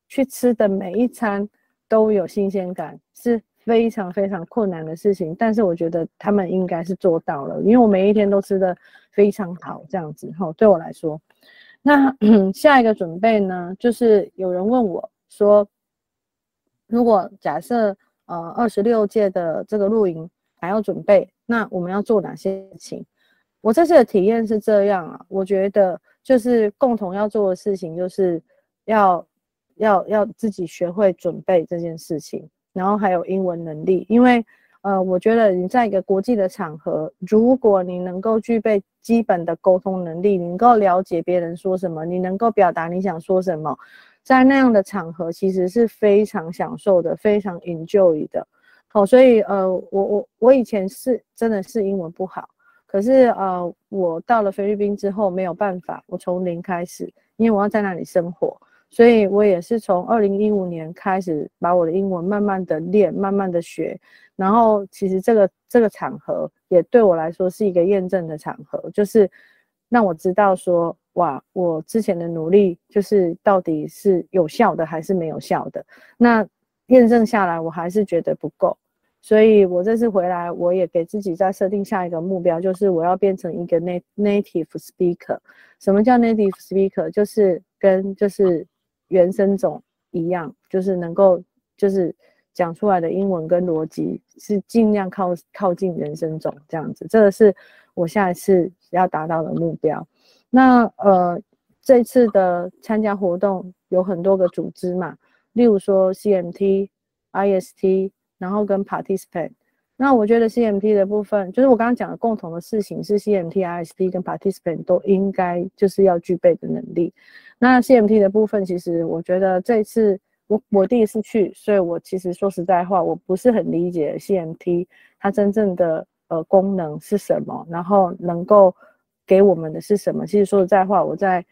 去吃的每一餐都有新鲜感，是非常非常困难的事情。但是我觉得他们应该是做到了，因为我每一天都吃的非常好，这样子对我来说。那下一个准备呢，就是有人问我说，如果假设26届的这个露营还要准备，那我们要做哪些事情？我这次的体验是这样啊，我觉得就是共同要做的事情，就是要自己学会准备这件事情，然后还有英文能力。因为我觉得你在一个国际的场合，如果你能够具备基本的沟通能力，你能够了解别人说什么，你能够表达你想说什么，在那样的场合其实是非常享受的，非常 enjoy 的。所以我以前真的是英文不好，可是我到了菲律宾之后没有办法，我从零开始，因为我要在那里生活，所以我也是从2015年开始把我的英文慢慢的练，慢慢的学。然后其实这个场合也对我来说是一个验证的场合，就是让我知道说，哇，我之前的努力就是到底是有效的还是没有效的。那验证下来我还是觉得不够，所以我这次回来我也给自己再设定下一个目标，就是我要变成一个 native speaker。 什么叫 native speaker？ 就是跟原生种一样，就是能够就是讲出来的英文跟逻辑是尽量靠近原生种这样子，这个是我下一次要达到的目标。那这次的参加活动有很多个组织嘛，例如说 CMT、IST， 然后跟 participant。那我觉得 CMT 的部分，就是我刚刚讲的共同的事情是 CMT、IST 跟 participant 都应该就是要具备的能力。那 CMT 的部分，其实我觉得这一次我第一次去，所以我其实说实在话，我不是很理解 CMT 它真正的功能是什么，然后能够给我们的是什么。其实说实在话，我在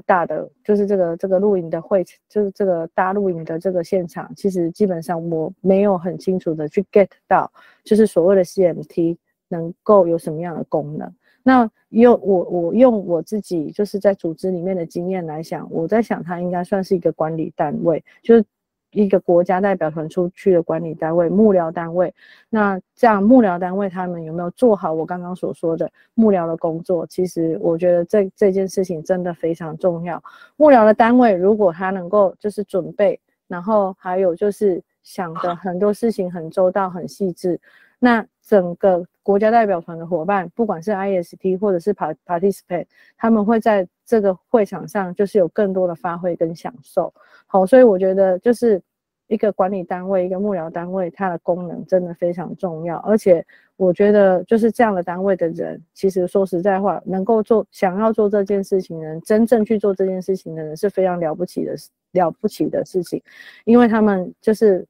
大的就是这个露营的就是这个大露营的这个现场，其实基本上我没有很清楚的去 get 到，就是所谓的 CMT 能够有什么样的功能。那我用我自己就是在组织里面的经验来想，我在想它应该算是一个管理单位，就是一个国家代表团出去的管理单位、幕僚单位。那这样幕僚单位他们有没有做好我刚刚所说的幕僚的工作？其实我觉得这件事情真的非常重要。幕僚的单位如果他能够就是准备，然后还有就是想的很多事情很周到、很细致，那整个国家代表团的伙伴，不管是 IST 或者是 participant， 他们会在这个会场上就是有更多的发挥跟享受。好，所以我觉得就是一个管理单位、一个幕僚单位，它的功能真的非常重要。而且我觉得就是这样的单位的人，其实说实在话，能够想要做这件事情的人，真正去做这件事情的人是非常了不起的事情，因为他们就是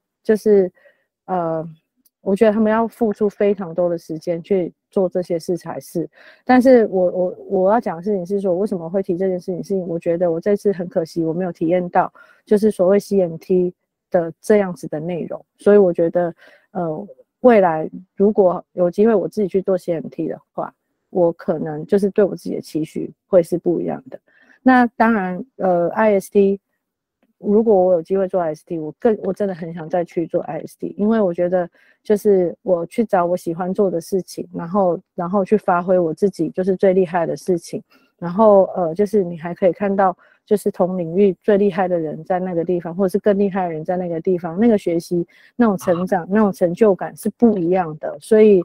我觉得他们要付出非常多的时间去做这些事才是。但是我要讲的事情是说，为什么会提这件事情？是因为我觉得我这次很可惜，我没有体验到就是所谓 CMT 的这样子的内容。所以我觉得，未来如果有机会我自己去做 CMT 的话，我可能就是对我自己的期许会是不一样的。那当然，IST。如果我有机会做 IST， 我真的很想再去做 IST， 因为我觉得就是我去找我喜欢做的事情，然后去发挥我自己就是最厉害的事情，然后就是你还可以看到就是同领域最厉害的人在那个地方，或者是更厉害的人在那个地方，那个学习那种成长那种成就感是不一样的，所以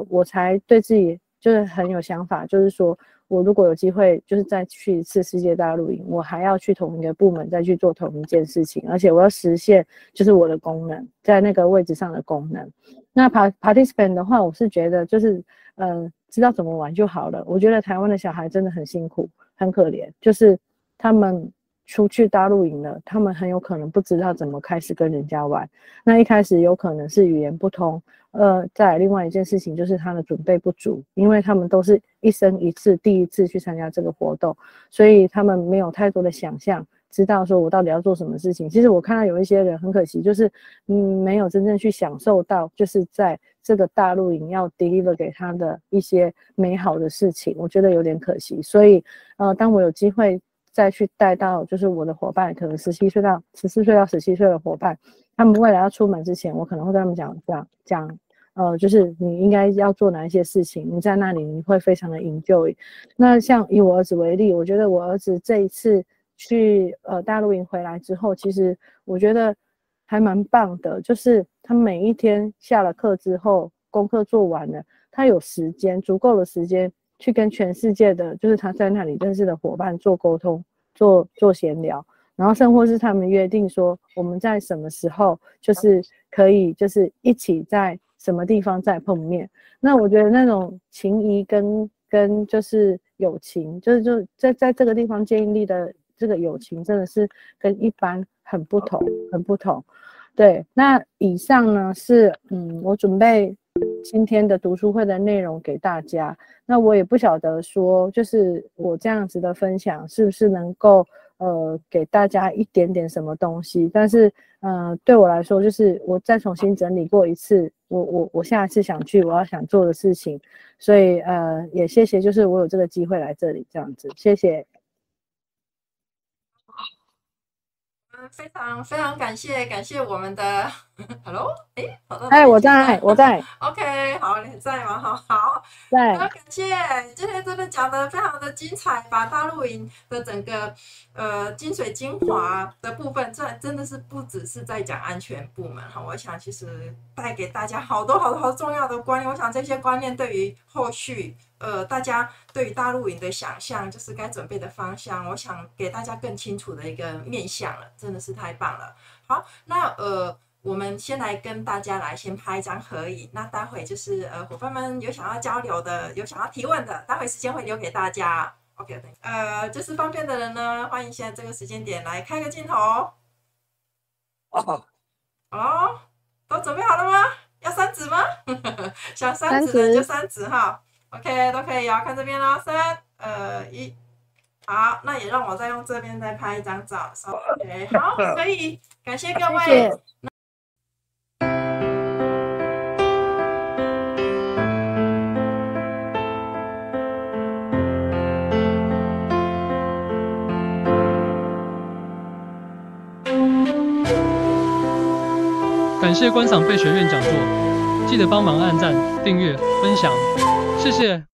我才对自己就是很有想法，就是说我如果有机会就是再去一次世界大陆营，我还要去同一个部门再去做同一件事情，而且我要实现就是我的功能在那个位置上的功能。那 participant 的话，我是觉得就是知道怎么玩就好了。我觉得台湾的小孩真的很辛苦很可怜，就是他们出去大陆营了，他们很有可能不知道怎么开始跟人家玩。那一开始有可能是语言不通，再来另外一件事情就是他的准备不足，因为他们都是一生一次第一次去参加这个活动，所以他们没有太多的想象，知道说我到底要做什么事情。其实我看到有一些人很可惜，就是没有真正去享受到，就是在这个大陆营要 deliver 给他的一些美好的事情，我觉得有点可惜。所以当我有机会再去带到就是我的伙伴，可能14岁到17岁的伙伴，他们未来要出门之前，我可能会跟他们讲就是你应该要做哪一些事情，你在那里你会非常的 enjoy。那像以我儿子为例，我觉得我儿子这一次去大陆营回来之后，其实我觉得还蛮棒的，就是他每一天下了课之后，功课做完了，他有时间足够的时间去跟全世界的，就是他在那里认识的伙伴做沟通，做闲聊。然后甚或是他们约定说我们在什么时候就是可以就是一起在什么地方再碰面。那我觉得那种情谊跟就是友情，就在这个地方建立的这个友情真的是跟一般很不同。对，那以上呢是我准备今天的读书会的内容给大家。那我也不晓得说就是我这样子的分享是不是能够给大家一点点什么东西，但是对我来说就是我再重新整理过一次我下一次我要想做的事情，所以也谢谢就是我有这个机会来这里这样子，谢谢。
非常非常感谢我们的，Hello，
我在
，OK， 好，你在吗？好，
在，
非常感谢，今天真的讲得非常的精彩，把大陆营的整个精髓精华的部分，这真的是不只是在讲安全部门哈，我想其实带给大家好多重要的观念，我想这些观念对于后续大家对于大陆营的想象，就是该准备的方向，我想给大家更清楚的一个面向了，真的是太棒了。好，那我们先来跟大家来先拍一张合影，那待会就是伙伴们有想要交流的，有想要提问的，待会时间会留给大家。OK， 就是方便的人呢，欢迎现在这个时间点来开个镜头。哦，都准备好了吗？要3指吗？想3指的人就3指哈。OK， 都可以哦，看这边咯，3、2、1，好，那也让我再用这边再拍一张照。OK， 好，可以，感谢各位。
谢谢。
感谢观赏费学院讲座，记得帮忙按赞、订阅、分享，谢谢。